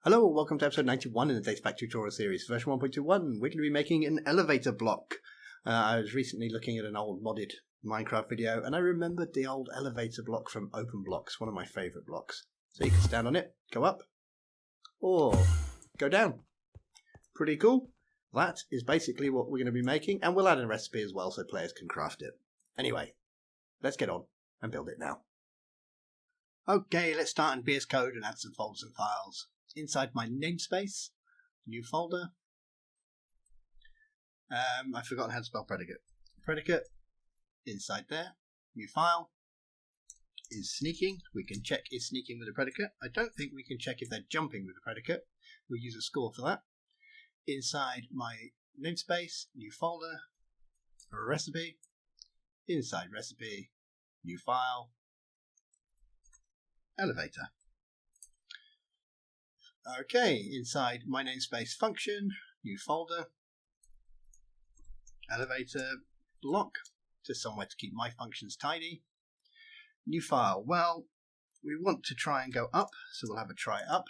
Hello and welcome to episode 91 in the Datapack tutorial series, version 1.21. We're going to be making an elevator block. I was recently looking at an old modded Minecraft video and I remembered the old elevator block from OpenBlocks, one of my favourite blocks. So you can stand on it, go up, or go down. Pretty cool. That is basically what we're going to be making, and we'll add a recipe as well so players can craft it. Anyway, let's get on and build it now. Okay, let's start in VS Code and add some folders and files. Inside my namespace, new folder. I've forgotten how to spell predicate. Predicate, inside there, new file, is sneaking. We can check is sneaking with a predicate. I don't think we can check if they're jumping with a predicate. We'll use a score for that. Inside my namespace, new folder, recipe, inside recipe, new file, elevator. Okay, inside my namespace function, new folder, elevator, block, just somewhere to keep my functions tidy. New file, well, we want to try and go up, so we'll have a try up.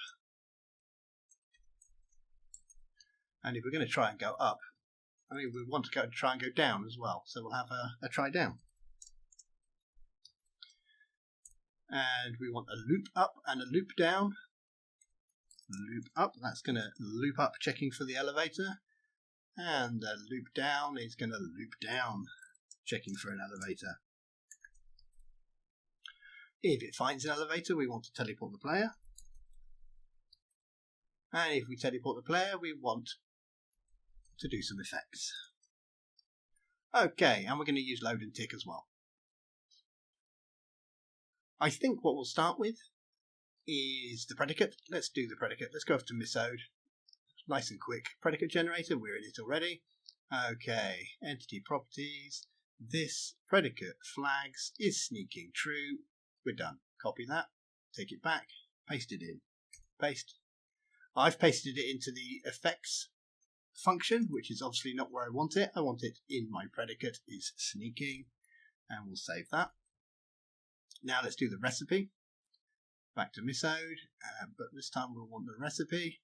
And if we're going to try and go up, we want to try and go down as well, so we'll have a try down. And we want a loop up and a loop down. Loop up, that's going to loop up checking for the elevator, and the loop down is going to loop down checking for an elevator. If it finds an elevator, we want to teleport the player, and if we teleport the player, we want to do some effects. Okay, and we're going to use load and tick as well. I think what we'll start with is the predicate. Let's do the predicate. Let's go off to misode. Nice and quick. Predicate generator, we're in it already. Okay, entity properties. This predicate flags is sneaking true. We're done. Copy that, take it back, paste it in. Paste. I've pasted it into the effects function, which is obviously not where I want it. I want it in my predicate is sneaking, and we'll save that. Now let's do the recipe. Back to misode, but this time we'll want the recipe.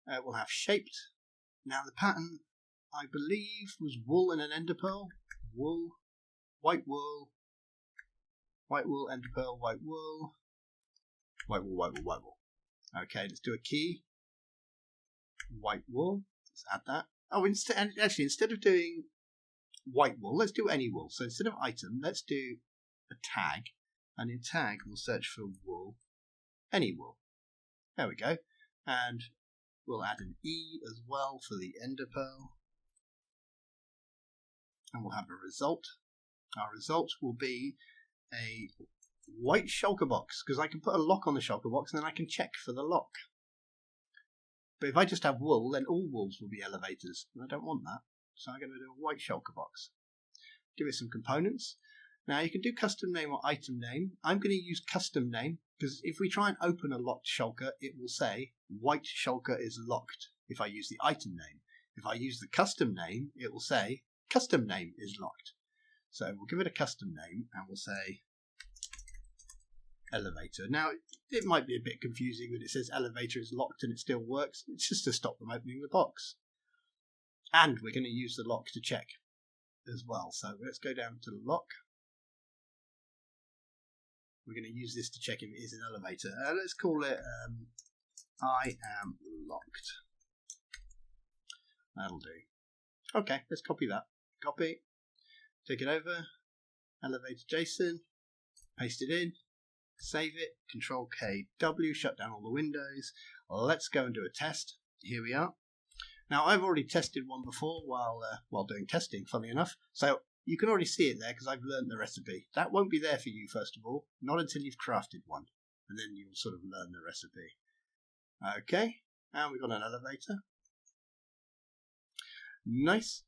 We'll have shaped. Now the pattern, I believe, was wool and an ender pearl. Wool, white wool, ender pearl, white wool, white wool, white wool, white wool. Okay, let's do a key. White wool. Let's add that. Oh, instead of doing white wool, let's do any wool. So instead of item, let's do a tag. And in tag, we'll search for wool, any wool. There we go. And we'll add an E as well for the ender pearl. And we'll have a result. Our result will be a white shulker box, because I can put a lock on the shulker box and then I can check for the lock. But if I just have wool, then all wools will be elevators. And I don't want that. So I'm going to do a white shulker box. Give it some components. Now you can do custom name or item name. I'm going to use custom name because if we try and open a locked shulker, it will say white shulker is locked if I use the item name. If I use the custom name, it will say custom name is locked. So we'll give it a custom name and we'll say elevator. Now it might be a bit confusing that it says elevator is locked and it still works. It's just to stop them opening the box. And we're going to use the lock to check as well. So let's go down to lock. We're going to use this to check if it is an elevator. Let's call it I am locked. That'll do. Okay, let's copy that. Copy. Take it over. Elevator JSON. Paste it in. Save it. Control K W. Shut down all the windows. Let's go and do a test. Here we are. Now I've already tested one before while doing testing, funny enough. So you can already see it there because I've learned the recipe. That won't be there for you, first of all, not until you've crafted one. And then you'll sort of learn the recipe. Okay, and we've got an elevator. Nice.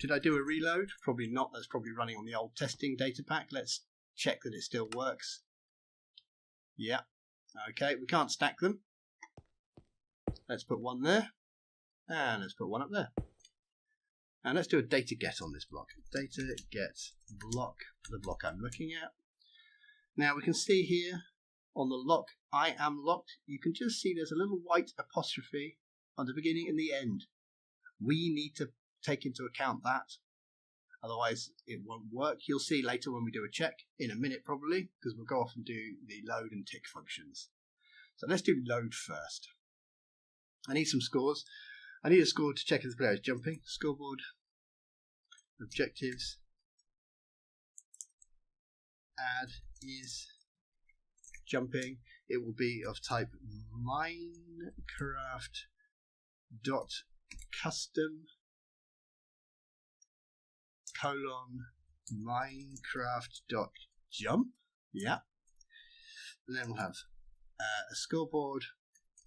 Did I do a reload? Probably not. That's probably running on the old testing data pack. Let's check that it still works. Yeah. Okay, we can't stack them. Let's put one there. And let's put one up there. And let's do a data get on this block. Data get block, the block I'm looking at. Now we can see here on the lock I am locked, you can just see there's a little white apostrophe on the beginning and the end. We need to take into account that, otherwise it won't work. You'll see later when we do a check, in a minute probably, because we'll go off and do the load and tick functions. So let's do load first. I need some scores. I need a score to check if the player is jumping. Scoreboard, objectives, add is jumping. It will be of type Minecraft.custom : Minecraft.jump. Yeah. And then we'll have a scoreboard,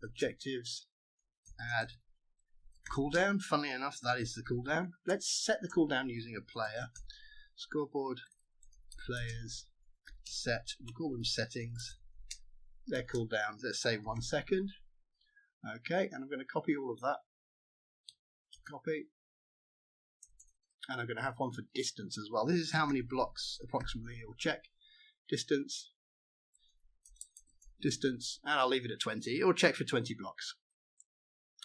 objectives, add cooldown. Funnily enough, that is the cooldown. Let's set the cooldown using a player. Scoreboard, players, set. We'll call them settings. Their cooldown, let's say 1 second. Okay, and I'm going to copy all of that. Copy. And I'm going to have one for distance as well. This is how many blocks approximately it'll check. Distance, and I'll leave it at 20. It'll check for 20 blocks.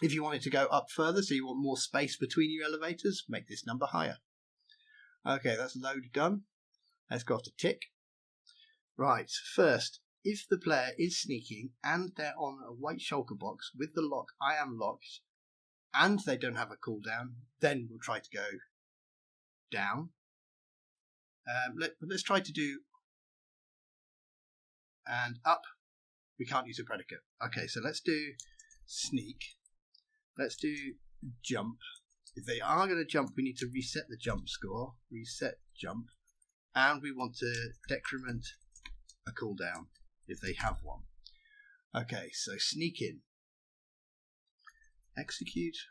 If you want it to go up further, so you want more space between your elevators, make this number higher. Okay, that's load done. Let's go off to tick. Right, first, if the player is sneaking and they're on a white shulker box with the lock, I am locked, and they don't have a cooldown, then we'll try to go down. Let's try to do and up. We can't use a predicate. Okay, so let's do sneak. Let's do jump. If they are going to jump, we need to reset the jump score. Reset jump. And we want to decrement a cooldown if they have one. Okay, so sneak in. Execute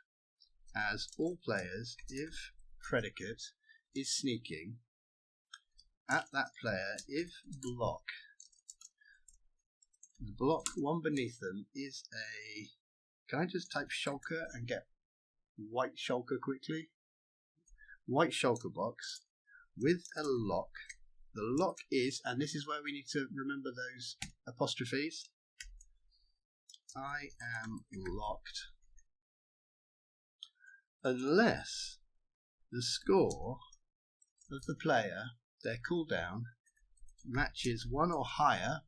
as all players if predicate is sneaking at that player if block. The block one beneath them is a... Can I just type shulker and get white shulker quickly? White shulker box with a lock. The lock is, and this is where we need to remember those apostrophes. I am locked. Unless the score of the player, their cooldown, matches 1 or higher,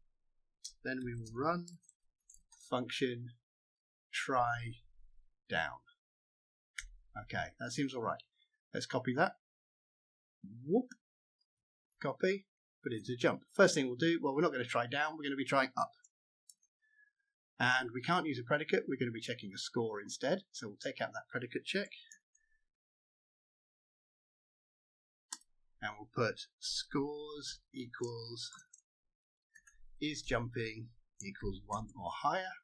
then we will run function try down. Okay, that seems alright. Let's copy that. Whoop. Copy. Put it into jump. First thing we'll do, well, we're not going to try down, we're going to be trying up. And we can't use a predicate, we're going to be checking a score instead. So we'll take out that predicate check. And we'll put scores equals is jumping equals 1 or higher.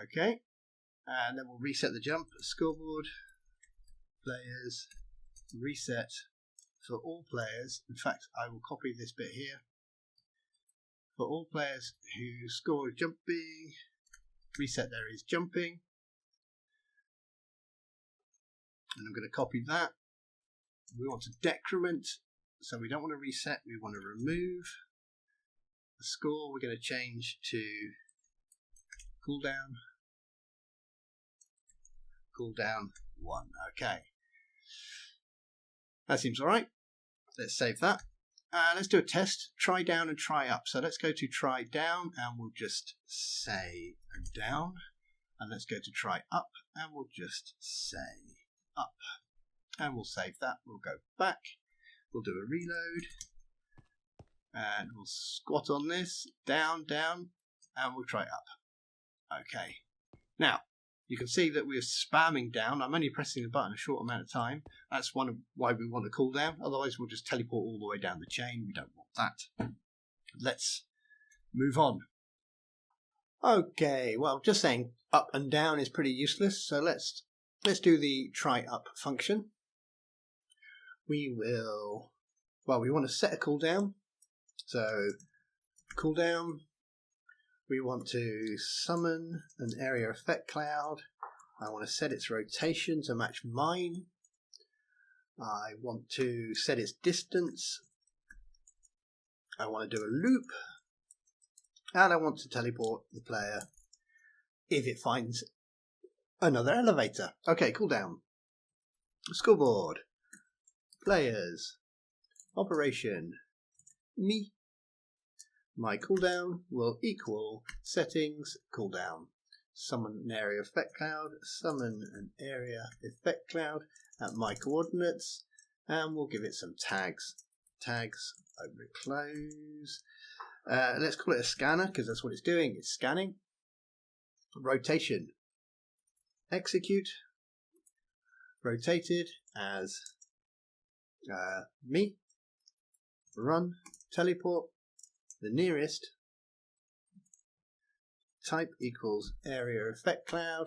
Okay, and then we'll reset the jump. Scoreboard, players, reset for all players. In fact, I will copy this bit here. For all players who score jumping, reset there is jumping. And I'm going to copy that. We want to decrement, so we don't want to reset, we want to remove. The score we're going to change to cooldown 1. Okay, that seems alright. Let's save that. Let's do a test, try down and try up. So let's go to try down and we'll just say down, and let's go to try up and we'll just say up, and we'll save that. We'll go back, we'll do a reload, and we'll squat on this, down, and we'll try up. Okay, now you can see that we're spamming down. I'm only pressing the button a short amount of time. That's one of why we want a cooldown. Otherwise we'll just teleport all the way down the chain. We don't want that. Let's move on. Okay, well, just saying up and down is pretty useless. So let's do the try up function. We will, well, we want to set a cooldown. So cooldown. We want to summon an area effect cloud. I want to set its rotation to match mine. I want to set its distance. I want to do a loop. And I want to teleport the player if it finds another elevator. Okay, cooldown. Scoreboard. Players. Operation. Me. My cooldown will equal settings cooldown. Summon an area effect cloud. Summon an area effect cloud at my coordinates. And we'll give it some tags. Tags, open and close. Let's call it a scanner because that's what it's doing. It's scanning. Rotation. Execute. Rotated as me. Run. Teleport. The nearest. Type equals area effect cloud.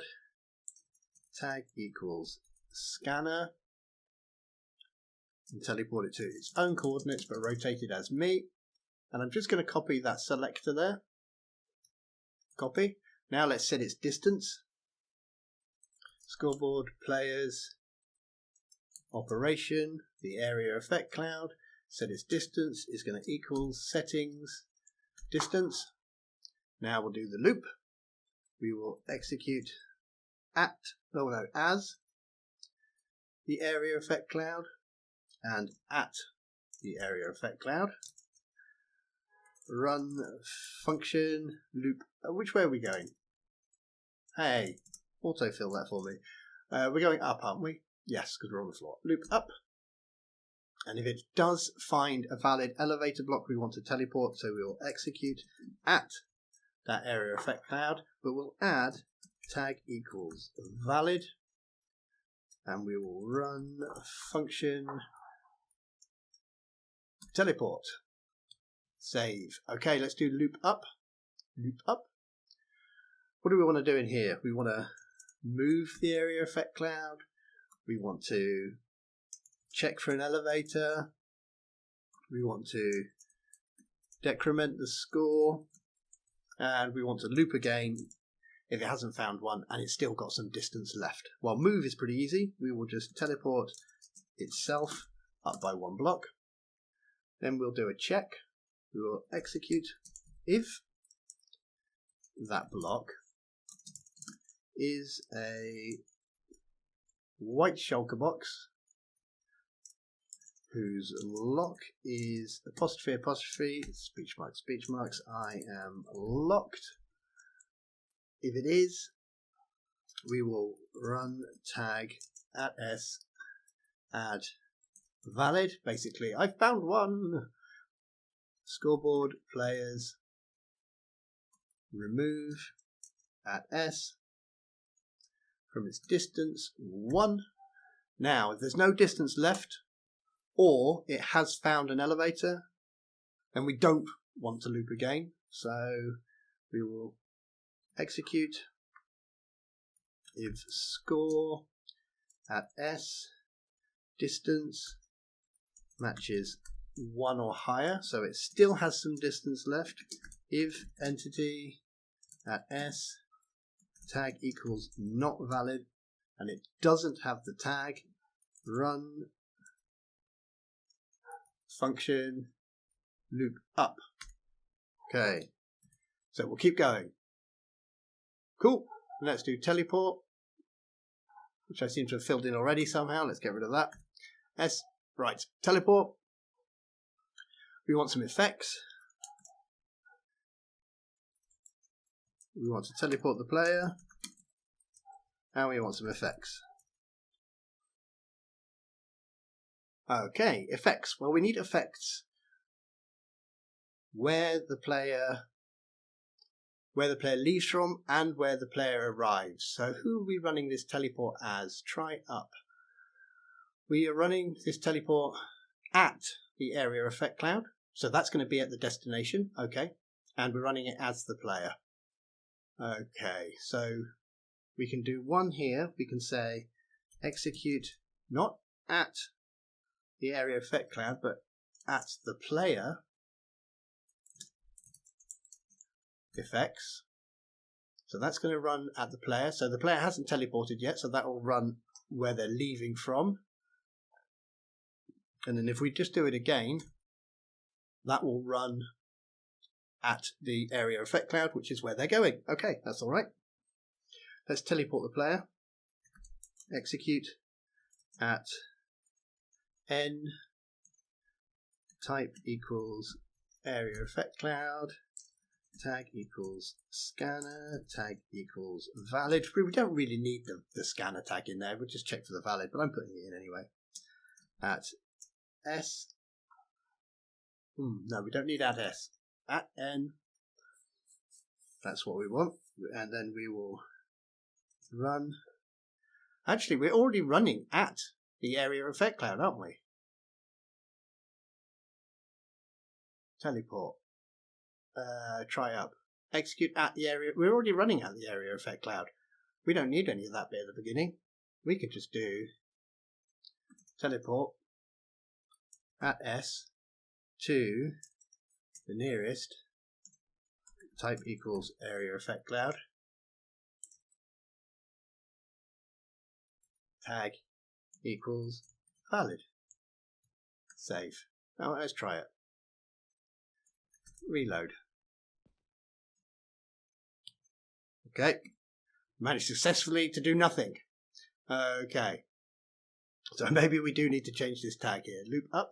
Tag equals scanner. And teleport it to its own coordinates but rotated as me. And I'm just going to copy that selector there. Copy. Now let's set its distance. Scoreboard, players, operation, the area effect cloud. Set its distance is going to equal settings distance. Now we'll do the loop. We will execute as the area effect cloud and at the area effect cloud. Run function loop. Which way are we going? Hey, autofill that for me. We're going up, aren't we? Yes, because we're on the floor. Loop up. And if it does find a valid elevator block we want to teleport, so we will execute at that area effect cloud, but we'll add tag equals valid, and we will run function teleport. Save. Okay, let's do loop up. Loop up. What do we want to do in here? We want to move the area effect cloud. We want to check for an elevator. We want to decrement the score. And we want to loop again if it hasn't found one and it's still got some distance left. While move is pretty easy, we will just teleport itself up by one block. Then we'll do a check. We will execute if that block is a white shulker box whose lock is apostrophe apostrophe speech marks. I am locked. If it is, we will run tag at s add valid. Basically, I found one. Scoreboard, players, remove at s from its distance 1. Now, if there's no distance left, or it has found an elevator, then we don't want to loop again. So we will execute if score at s distance matches 1 or higher, so it still has some distance left. If entity at s tag equals not valid and it doesn't have the tag, run function loop up. Okay, so we'll keep going. Cool. Let's do teleport, which I seem to have filled in already somehow. Let's get rid of that. Right, teleport. We want some effects. We want to teleport the player, and we want some effects. Okay, effects. Well, we need effects where the player leaves from and where the player arrives. So who are we running this teleport as? Try up. We are running this teleport at the area effect cloud. So that's going to be at the destination. Okay. And we're running it as the player. Okay. So we can do one here. We can say execute not at the area effect cloud, but at the player effects. So that's going to run at the player. So the player hasn't teleported yet, so that will run where they're leaving from. And then if we just do it again, that will run at the area effect cloud, which is where they're going. Okay, that's all right. Let's teleport the player. Execute at n type equals area effect cloud, tag equals scanner, tag equals valid. We don't really need the scanner tag in there, we'll just check for the valid, but I'm putting it in anyway. At s, no, we don't need at s, at n, that's what we want, and then we will run. Actually, we're already running at the area effect cloud, aren't we? Teleport. Try up. Execute at the area. We're already running at the area effect cloud. We don't need any of that bit at the beginning. We could just do teleport at S to the nearest, type equals area effect cloud, tag equals valid. Save. Now let's try it. Reload. Okay. Managed successfully to do nothing. Okay. So maybe we do need to change this tag here. Loop up.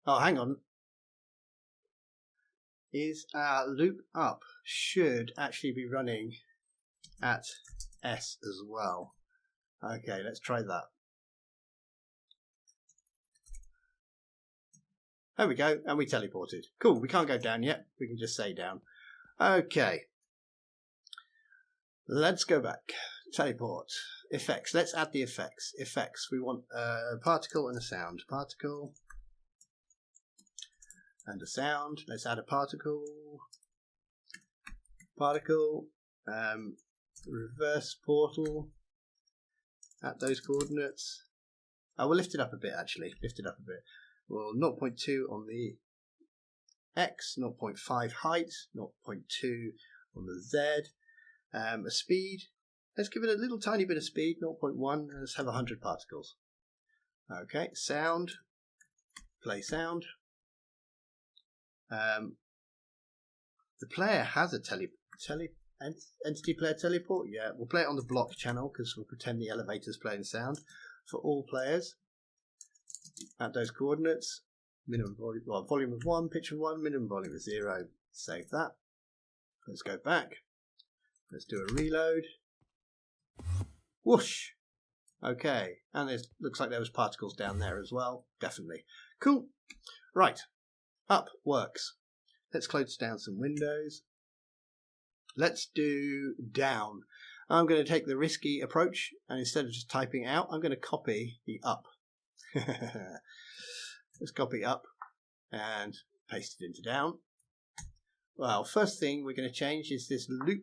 Oh, hang on. Is our loop up should actually be running at S as well. Okay, let's try that. There we go, and we teleported. Cool, we can't go down yet. We can just say down. Okay. Let's go back. Teleport. Effects. Let's add the effects. Effects. We want a particle and a sound. Particle and a sound. Let's add a particle. Particle. Reverse portal. At those coordinates. I will lift it up a bit actually. Lift it up a bit. Well, 0.2 on the X, 0.5 height, 0.2 on the Z. A speed, let's give it a little tiny bit of speed, 0.1, and let's have 100 particles. Okay, sound, play sound. The player has a entity player teleport. Yeah, we'll play it on the block channel because we'll pretend the elevator's playing sound for all players. At those coordinates, minimum volume, well, volume of 1, pitch of 1, minimum volume of 0. Save that. Let's go back. Let's do a reload. Whoosh! Okay, and it looks like there was particles down there as well. Definitely. Cool. Right. Up works. Let's close down some windows. Let's do down. I'm going to take the risky approach, and instead of just typing out, I'm going to copy the up. Let's copy up and paste it into down. Well, first thing we're going to change is this loop.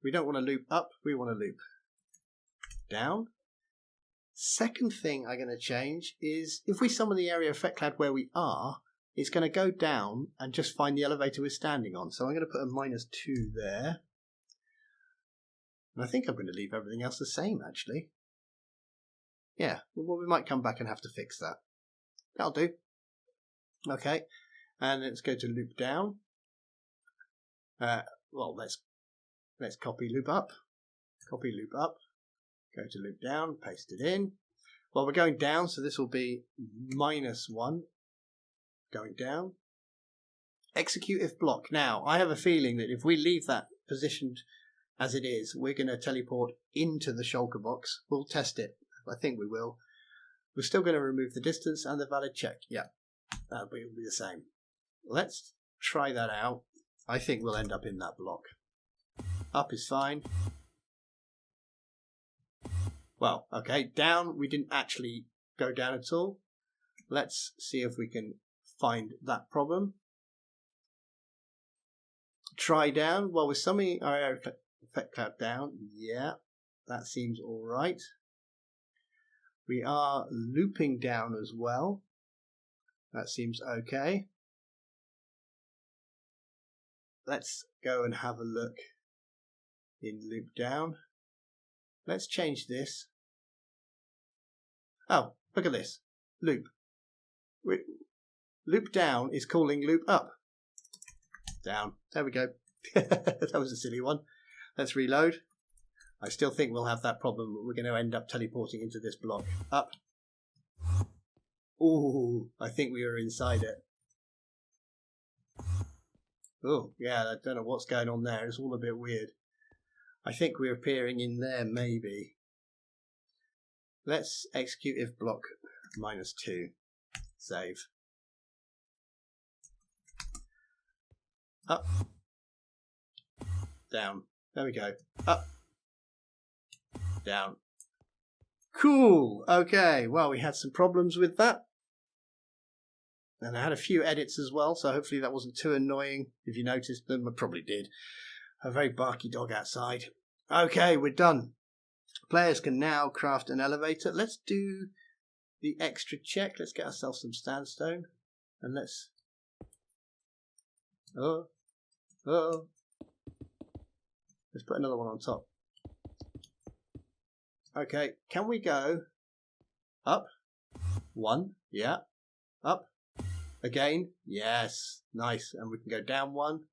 We don't want to loop up, we want to loop down. Second thing I'm going to change is if we summon the area effect cloud where we are, it's going to go down and just find the elevator we're standing on. So I'm going to put a -2 there. And I think I'm going to leave everything else the same actually. Yeah, well, we might come back and have to fix that. That'll do. Okay, and let's go to loop down. Well, let's copy loop up. Copy loop up. Go to loop down. Paste it in. Well, we're going down, so this will be -1. Going down. Execute if block. Now, I have a feeling that if we leave that positioned as it is, we're going to teleport into the shulker box. We'll test it. I think we will. We're still going to remove the distance and the valid check. Yeah, that'll be the same. Let's try that out. I think we'll end up in that block. Up is fine. Well, okay, down, we didn't actually go down at all. Let's see if we can find that problem. Try down. Well, we're summoning our area effect cloud down. Yeah, that seems all right. We are looping down as well. That seems okay. Let's go and have a look in loop down. Let's change this. Oh, look at this. Loop. Loop down is calling loop up. Down. There we go. That was a silly one. Let's reload. I still think we'll have that problem. We're going to end up teleporting into this block. Up. Ooh, I think we were inside it. Oh, yeah, I don't know what's going on there. It's all a bit weird. I think we're appearing in there, maybe. Let's execute if block -2. Save. Up. Down. There we go. Up. Down. Cool. Okay, well, we had some problems with that. And I had a few edits as well, so hopefully that wasn't too annoying. If you noticed them, I probably did. A very barky dog outside. Okay, we're done. Players can now craft an elevator. Let's do the extra check. Let's get ourselves some sandstone. And let's... Oh. Let's put another one on top. Okay, can we go up? 1, yeah. Up. Again, yes. Nice. And we can go down 1.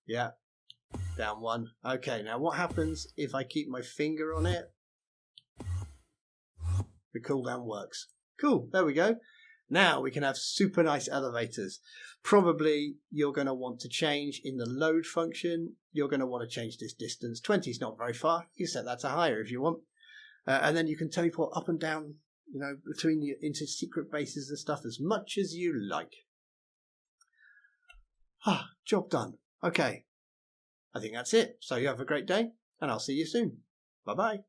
Yeah. Down 1. Okay, now what happens if I keep my finger on it? The cooldown works. Cool, there we go. Now we can have super nice elevators. Probably you're going to want to change in the load function. You're going to want to change this distance. 20 is not very far. You set that to higher if you want. And then you can teleport up and down, you know, between you into secret bases and stuff as much as you like. Job done. Okay. I think that's it. So you have a great day and I'll see you soon. Bye-bye.